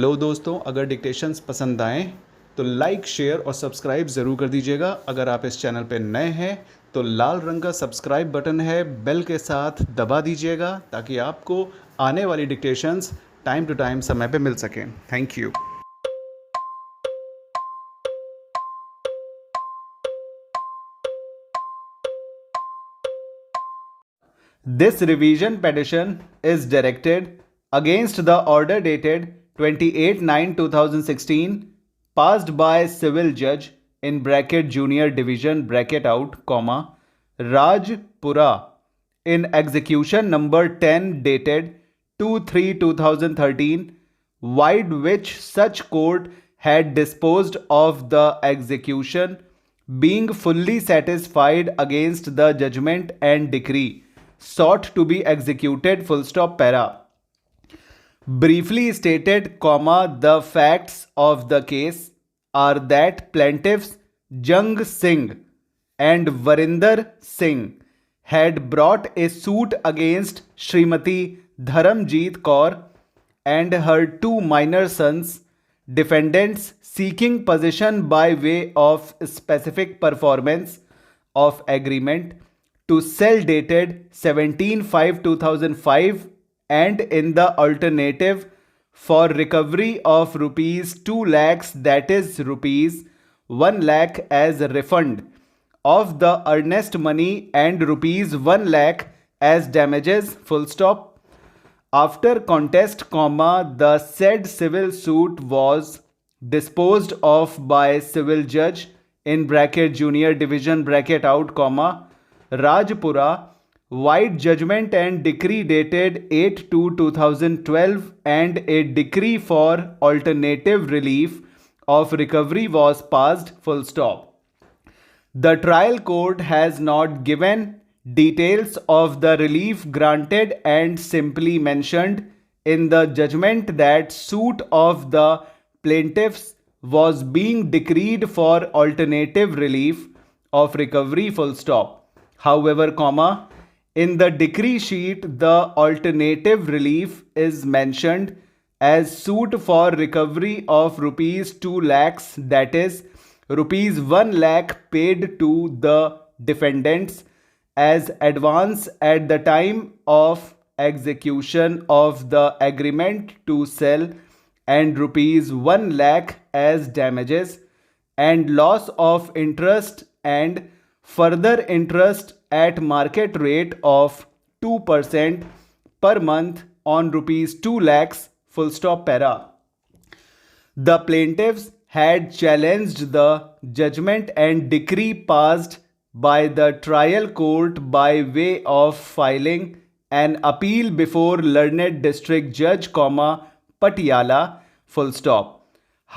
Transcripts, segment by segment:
Hello दोस्तों, अगर dictations पसंद आएँ तो लाइक, शेयर और सब्सक्राइब ज़रूर कर दीजिएगा। अगर आप इस चैनल पे नए हैं तो लाल रंग का सब्सक्राइब बटन है, बेल के साथ दबा दीजिएगा ताकि आपको आने वाली डिक्टेशंस टाइम टू टाइम समय पे मिल सकें। Thank you. This revision petition is directed against the order dated 28/9/2016 passed by civil judge in bracket junior division bracket out comma Rajpura in execution number 10 dated 2/3/2013 wide which such court had disposed of the execution being fully satisfied against the judgment and decree sought to be executed full stop para. Briefly stated, comma, the facts of the case are that plaintiffs Jung Singh and Varinder Singh had brought a suit against Srimati Dharamjeet Kaur and her two minor sons, defendants seeking possession by way of specific performance of agreement to sell dated 17/5/2005 and in the alternative for recovery of rupees 2 lakhs, that is rupees 1 lakh as refund of the earnest money and rupees 1 lakh as damages full stop. After contest, comma, the said civil suit was disposed of by civil judge in bracket junior division bracket out comma Rajpura wide judgment and decree dated 8/2/2012 and a decree for alternative relief of recovery was passed full stop. The trial court has not given details of the relief granted and simply mentioned in the judgment that suit of the plaintiffs was being decreed for alternative relief of recovery full stop. However, comma, in the decree sheet, the alternative relief is mentioned as suit for recovery of rupees 2 lakhs, that is rupees 1 lakh paid to the defendants as advance at the time of execution of the agreement to sell and rupees 1 lakh as damages and loss of interest and further interest at market rate of 2% per month on rupees 2 lakhs full stop para. The plaintiffs had challenged the judgment and decree passed by the trial court by way of filing an appeal before learned district judge comma Patiala full stop.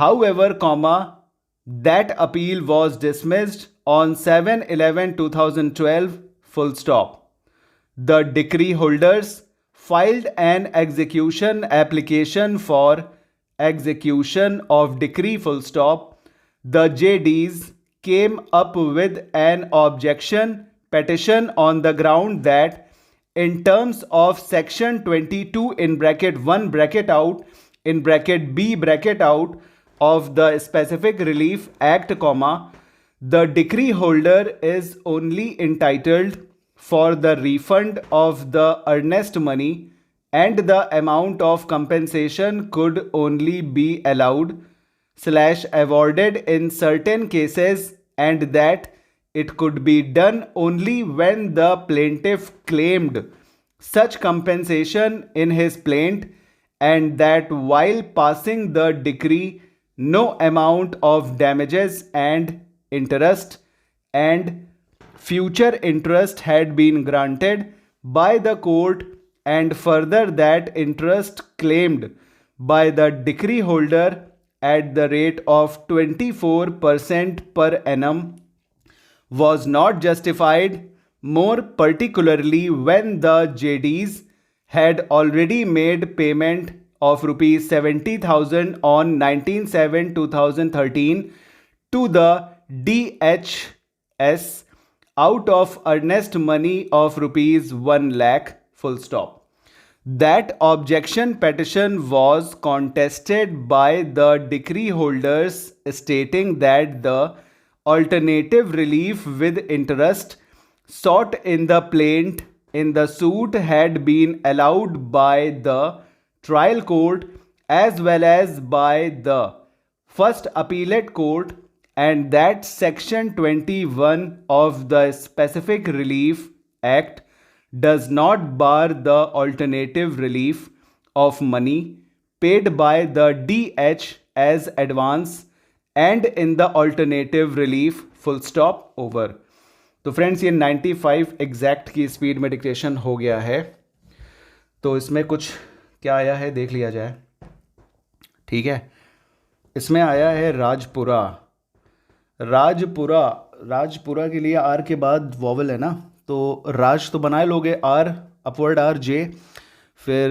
However, comma, that appeal was dismissed on 7/11/2012 full stop. The decree holders filed an execution application for execution of decree full stop. The JDs came up with an objection petition on the ground that in terms of section 22 in bracket 1 bracket out in bracket B bracket out of the specific relief act comma the decree holder is only entitled for the refund of the earnest money and the amount of compensation could only be allowed / awarded in certain cases and that it could be done only when the plaintiff claimed such compensation in his plaint and that while passing the decree no amount of damages and interest and future interest had been granted by the court and further that interest claimed by the decree holder at the rate of 24% per annum was not justified, more particularly when the JDs had already made payment of rupees 70,000 on 19/7/2013 to the DHS out of earnest money of rupees 1 lakh full stop. That objection petition was contested by the decree holders, stating that the alternative relief with interest sought in the plaint in the suit had been allowed by the trial court as well as by the first appellate court, and that section 21 of the specific relief act does not bar the alternative relief of money paid by the DH as advance and in the alternative relief full stop over। तो friends ये 95 exact की speed में dictation हो गया है। तो इसमें कुछ क्या आया है देख लिया जाए। ठीक है, इसमें आया है राजपुरा। राजपुरा के लिए आर के बाद वॉवल है ना, तो राज तो बनाए लोगे आर, अपवर्ड आर जे, फिर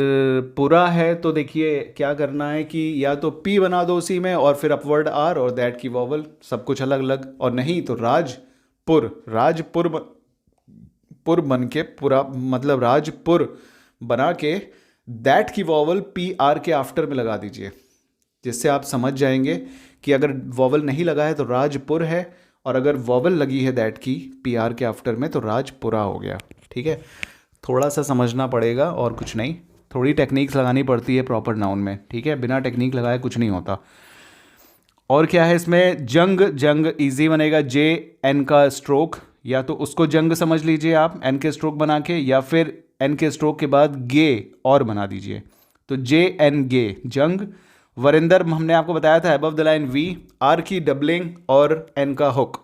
पुरा है तो देखिए क्या करना है कि या तो पी बना दो उसी में और फिर अपवर्ड आर और दैट की वॉवल, सब कुछ अलग अलग, और नहीं तो राजपुर बन के पूरा मतलब राजपुर बना के दैट की वॉवल पी आर के आफ्टर में लगा दीजिए, जिससे आप समझ जाएंगे कि अगर वॉवल नहीं लगा है तो राजपुर है, और अगर वॉवल लगी है दैट की पी आर के आफ्टर में तो राजपुरा हो गया। ठीक है, थोड़ा सा समझना पड़ेगा और कुछ नहीं, थोड़ी टेक्निक्स लगानी पड़ती है प्रॉपर नाउन में। ठीक है, बिना टेक्निक लगाए कुछ नहीं होता। और क्या है इसमें, जंग इजी बनेगा जे एन का स्ट्रोक, या तो उसको जंग समझ लीजिए आप एन के स्ट्रोक बना के, या फिर एन के स्ट्रोक के बाद गे और बना दीजिए, तो जे एन गे जंग। वरिंदर हमने आपको बताया था above the line V, R की डबलिंग और एन का हुक,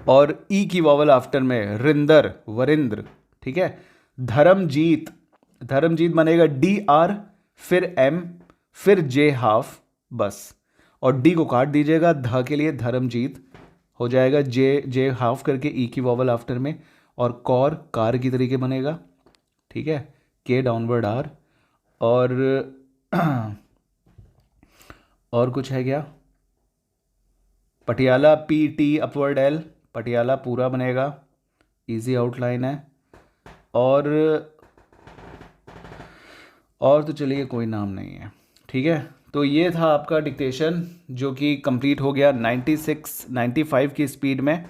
और ई की वॉवल आफ्टर में रिंदर वरिंद्र। ठीक है, धर्मजीत बनेगा डी आर फिर एम फिर जे हाफ बस, और डी को काट दीजिएगा, ध के लिए धर्मजीत हो जाएगा जे हाफ करके ई की वॉवल आफ्टर में, और कौर कार की तरीके बनेगा। ठीक है, के डाउनवर्ड आर, और कुछ है क्या, Patiala P T upward L, Patiala पूरा बनेगा, इजी आउटलाइन है। और तो चलिए कोई नाम नहीं है। ठीक है, तो ये था आपका डिक्टेशन जो कि कंप्लीट हो गया 95 की स्पीड में,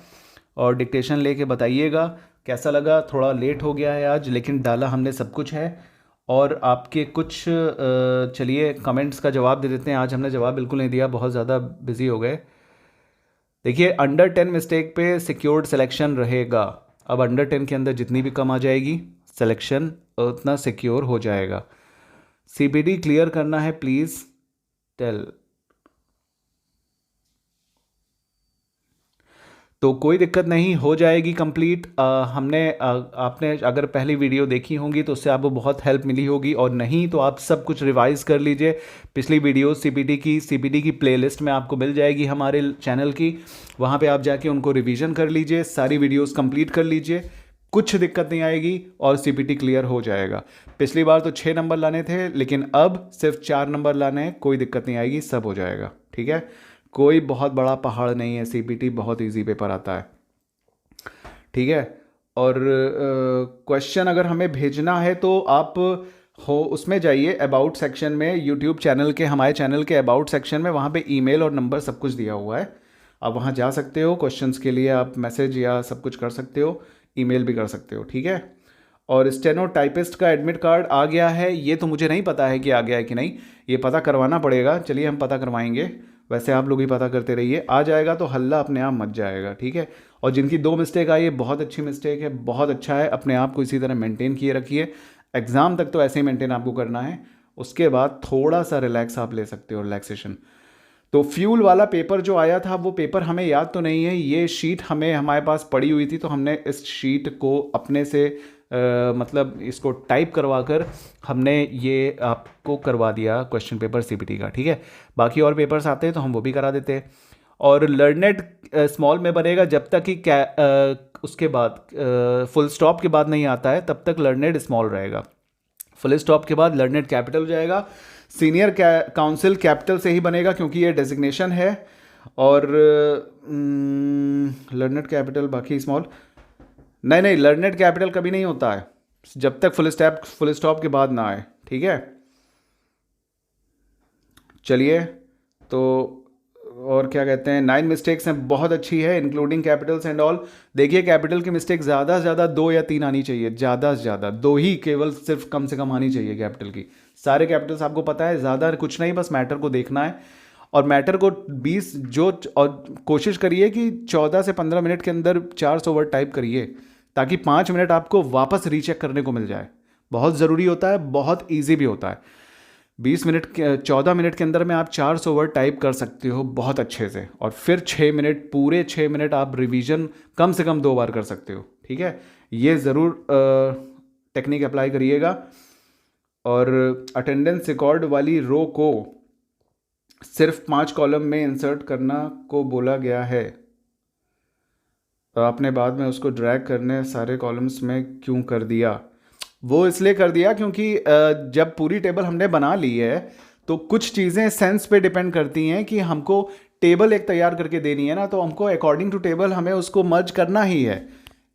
और डिक्टेशन लेके बताइएगा कैसा लगा। थोड़ा लेट हो गया है आज, लेकिन डाला हमने सब कुछ है। और आपके कुछ चलिए कमेंट्स का जवाब दे देते हैं। आज हमने जवाब बिल्कुल नहीं दिया, बहुत ज़्यादा बिजी हो गए। देखिए अंडर 10 मिस्टेक पे सिक्योर्ड सिलेक्शन रहेगा। अब अंडर 10 के अंदर जितनी भी कम आ जाएगी सिलेक्शन उतना सिक्योर हो जाएगा। सीपीडी क्लियर करना है प्लीज़ टेल। तो कोई दिक्कत नहीं, हो जाएगी कंप्लीट। आपने अगर पहली वीडियो देखी होंगी तो उससे आपको बहुत हेल्प मिली होगी, और नहीं तो आप सब कुछ रिवाइज कर लीजिए। पिछली वीडियो सीपीडी की प्लेलिस्ट में आपको मिल जाएगी हमारे चैनल की, वहाँ पे आप जाके उनको रिवीजन कर लीजिए, सारी वीडियोस कंप्लीट कर लीजिए, कुछ दिक्कत नहीं आएगी और सीपीटी क्लियर हो जाएगा। पिछली बार तो 6 नंबर लाने थे, लेकिन अब सिर्फ 4 नंबर लाने हैं, कोई दिक्कत नहीं आएगी, सब हो जाएगा। ठीक है, कोई बहुत बड़ा पहाड़ नहीं है, सीपीटी बहुत इजी पेपर आता है। ठीक है, और क्वेश्चन अगर हमें भेजना है तो आप उसमें जाइए अबाउट सेक्शन में, यूट्यूब चैनल के हमारे चैनल के अबाउट सेक्शन में, वहाँ पे ईमेल और नंबर सब कुछ दिया हुआ है। आप वहाँ जा सकते हो, क्वेश्चंस के लिए आप मैसेज या सब कुछ कर सकते हो, ईमेल भी कर सकते हो। ठीक है, और स्टेनो टाइपिस्ट का एडमिट कार्ड आ गया है, ये तो मुझे नहीं पता है कि आ गया है कि नहीं, ये पता करवाना पड़ेगा। चलिए हम पता करवाएंगे, वैसे आप लोग ही पता करते रहिए, आ जाएगा तो हल्ला अपने आप मच जाएगा। ठीक है, और जिनकी 2 मिस्टेक आई है बहुत अच्छी मिस्टेक है, बहुत अच्छा है, अपने आप को इसी तरह मेंटेन किए रखिए। एग्ज़ाम तक तो ऐसे ही मेंटेन आपको करना है, उसके बाद थोड़ा सा रिलैक्स आप ले सकते हो, रिलैक्सेशन। तो फ्यूल वाला पेपर जो आया था वो पेपर हमें याद तो नहीं है, ये शीट हमारे पास पड़ी हुई थी, तो हमने इस शीट को अपने से मतलब इसको टाइप करवा कर हमने ये आपको करवा दिया क्वेश्चन पेपर सीपीटी का। ठीक है, बाकी और पेपर्स आते हैं तो हम वो भी करा देते हैं। और लर्नेड स्मॉल में बनेगा जब तक कि उसके बाद फुल स्टॉप के बाद नहीं आता है, तब तक लर्नेड स्मॉल रहेगा। फुल स्टॉप के बाद लर्नेड कैपिटल हो जाएगा। सीनियर काउंसिल कैपिटल से ही बनेगा क्योंकि ये डेजिग्नेशन है, और लर्नेड कैपिटल बाकी स्मॉल नहीं, लर्नेड कैपिटल कभी नहीं होता है, जब तक फुल स्टॉप के बाद ना आए, ठीक है। चलिए, तो और क्या कहते हैं, 9 मिस्टेक्स हैं, बहुत अच्छी है, इंक्लूडिंग कैपिटल्स एंड ऑल। देखिए कैपिटल की मिस्टेक ज़्यादा से ज़्यादा 2 या 3 आनी चाहिए, ज़्यादा से ज़्यादा 2 ही केवल सिर्फ कम से कम आनी चाहिए कैपिटल की। सारे कैपिटल्स आपको पता है, ज़्यादा कुछ नहीं, बस मैटर को देखना है। और मैटर को 20 जो, और कोशिश करिए कि 14 से 15 मिनट के अंदर 400 वर्ड टाइप करिए, ताकि 5 मिनट आपको वापस रीचेक करने को मिल जाए। बहुत ज़रूरी होता है, बहुत ईजी भी होता है। 14 मिनट के अंदर में आप 400 वर्ड टाइप कर सकते हो बहुत अच्छे से, और फिर 6 मिनट, पूरे 6 मिनट आप रिवीजन कम से कम 2 बार कर सकते हो, ठीक है। ये ज़रूर टेक्निक अप्लाई करिएगा। और अटेंडेंस रिकॉर्ड वाली रो को सिर्फ 5 कॉलम में इंसर्ट करना को बोला गया है, तो आपने बाद में उसको ड्रैग करने सारे कॉलम्स में क्यों कर दिया? वो इसलिए कर दिया क्योंकि जब पूरी टेबल हमने बना ली है तो कुछ चीज़ें सेंस पे डिपेंड करती हैं कि हमको टेबल एक तैयार करके देनी है ना, तो हमको अकॉर्डिंग टू टेबल हमें उसको मर्ज करना ही है।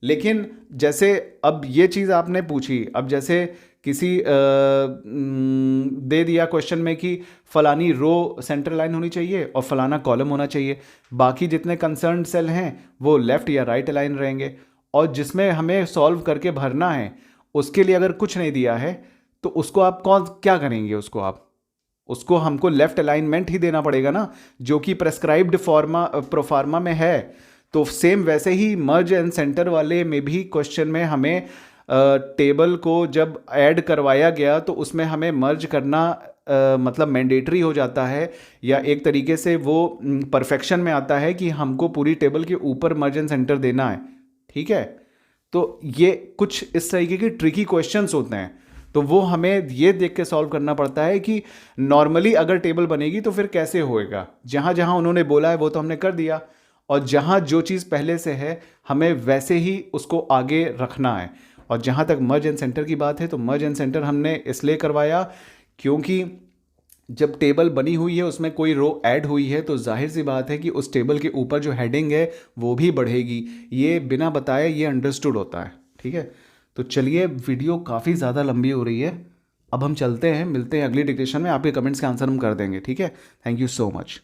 लेकिन जैसे अब ये चीज़ आपने पूछी, अब जैसे किसी दे दिया क्वेश्चन में कि फलानी रो सेंटर लाइन होनी चाहिए और फलाना कॉलम होना चाहिए, बाकी जितने कंसर्न सेल हैं वो लेफ्ट या राइट अलाइन रहेंगे, और जिसमें हमें सॉल्व करके भरना है उसके लिए अगर कुछ नहीं दिया है तो उसको आप क्या करेंगे? उसको हमको लेफ्ट अलाइनमेंट ही देना पड़ेगा ना, जो कि प्रेस्क्राइब्ड प्रोफार्मा में है। तो सेम वैसे ही मर्ज एंड सेंटर वाले में भी क्वेश्चन में हमें टेबल को जब ऐड करवाया गया तो उसमें हमें मर्ज करना मतलब मैंडेटरी हो जाता है, या एक तरीके से वो परफेक्शन में आता है कि हमको पूरी टेबल के ऊपर मर्ज एंड सेंटर देना है, ठीक है। तो ये कुछ इस तरीके के ट्रिकी क्वेश्चंस होते हैं, तो वो हमें ये देख के सॉल्व करना पड़ता है कि नॉर्मली अगर टेबल बनेगी तो फिर कैसे होएगा। जहाँ जहाँ उन्होंने बोला है वो तो हमने कर दिया, और जहाँ जो चीज़ पहले से है हमें वैसे ही उसको आगे रखना है। और जहाँ तक मर्ज एंड सेंटर की बात है, तो मर्ज एंड सेंटर हमने इसलिए करवाया क्योंकि जब टेबल बनी हुई है उसमें कोई रो ऐड हुई है तो जाहिर सी बात है कि उस टेबल के ऊपर जो हेडिंग है वो भी बढ़ेगी। ये बिना बताए ये अंडरस्टूड होता है, ठीक है। तो चलिए, वीडियो काफ़ी ज़्यादा लंबी हो रही है, अब हम चलते हैं, मिलते हैं अगली डिक्टेशन में। आपके कमेंट्स के आंसर हम कर देंगे, ठीक है। Thank you so much.